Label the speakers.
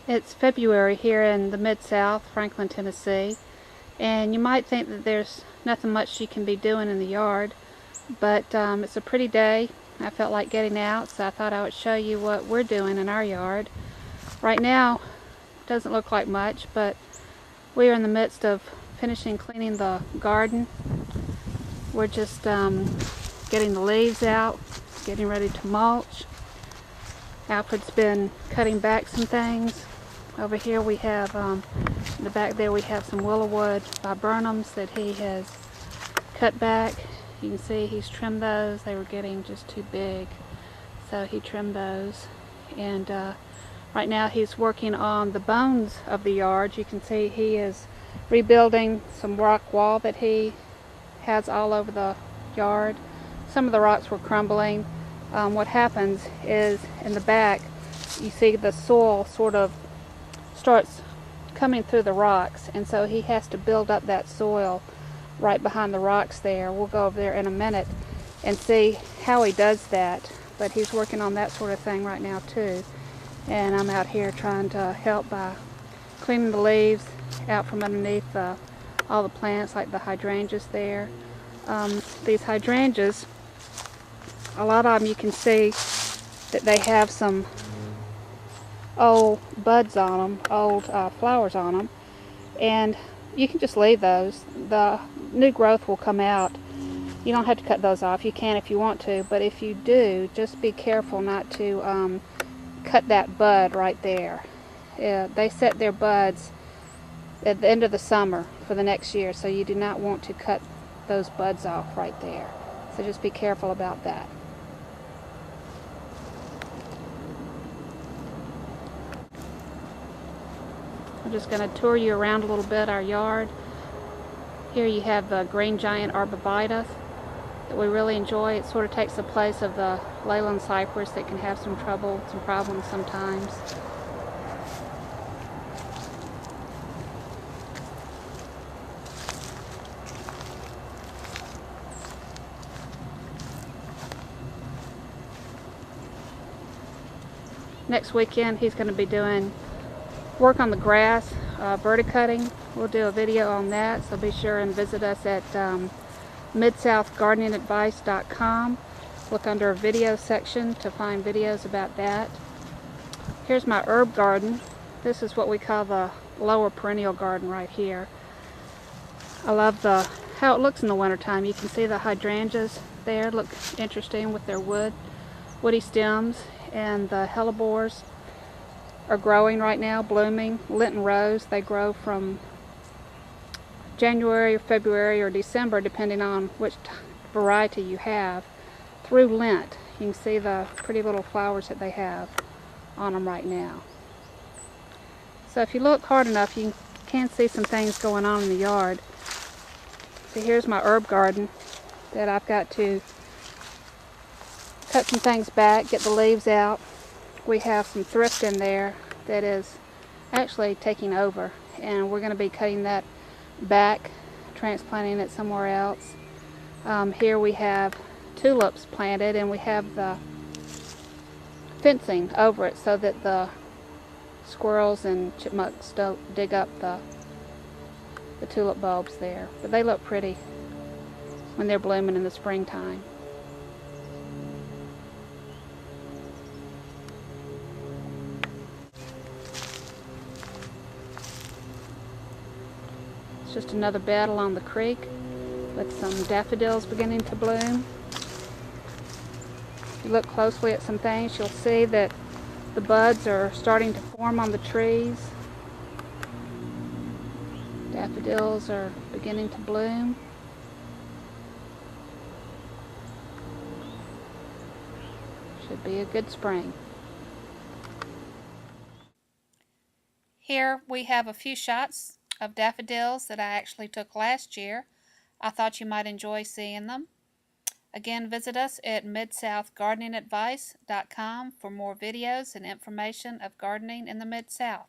Speaker 1: It's February here in the Mid-South, Franklin, Tennessee, and you might think that there's nothing much you can be doing in the yard, but it's a pretty day. I felt like getting out, so I thought I would show you what we're doing in our yard. Right now, it doesn't look like much, but we are in the midst of finishing cleaning the garden. We're just getting the leaves out, getting ready to mulch. Alfred's been cutting back some things. Over here we have, in the back there we have some willow wood viburnums that he has cut back. You can see he's trimmed those. They were getting just too big, so he trimmed those. And right now he's working on the bones of the yard. You can see he is rebuilding some rock wall that he has all over the yard. Some of the rocks were crumbling. What happens is in the back you see the soil sort of starts coming through the rocks, and so he has to build up that soil right behind the rocks there. We'll go over there in a minute and see how he does that, but he's working on that sort of thing right now too. And I'm out here trying to help by cleaning the leaves out from underneath all the plants, like the hydrangeas there. These hydrangeas, a lot of them you can see that they have some old buds on them, old flowers on them, and you can just leave those. The new growth will come out. You don't have to cut those off. You can if you want to, but if you do, just be careful not to cut that bud right there. They set their buds at the end of the summer for the next year, so you do not want to cut those buds off right there. So just be careful about that. I'm just going to tour you around a little bit our yard. Here you have the green giant arborvitae that we really enjoy. It sort of takes the place of the Leyland cypress that can have some trouble, some problems sometimes. Next weekend he's going to be doing work on the grass, verticutting. We'll do a video on that, so be sure and visit us at midsouthgardeningadvice.com. Look under a video section to find videos about that. Here's my herb garden. This is what we call the lower perennial garden right here. I love how it looks in the wintertime. You can see the hydrangeas there look interesting with their woody stems, and the hellebores are growing right now, blooming. Lenten rose, they grow from January or February or December, depending on which variety you have, through Lent. You can see the pretty little flowers that they have on them right now. So if you look hard enough, you can see some things going on in the yard. So here's my herb garden that I've got to cut some things back, get the leaves out. We have some thrift in there that is actually taking over, and we're going to be cutting that back, transplanting it somewhere else. Here we have tulips planted, and we have the fencing over it so that the squirrels and chipmunks don't dig up the tulip bulbs there. But they look pretty when they're blooming in the springtime. It's just another bed along the creek with some daffodils beginning to bloom. If you look closely at some things, you'll see that the buds are starting to form on the trees. Daffodils are beginning to bloom. Should be a good spring. Here we have a few shots of daffodils that I actually took last year. I thought you might enjoy seeing them. Again, visit us at midsouthgardeningadvice.com for more videos and information of gardening in the Mid-South.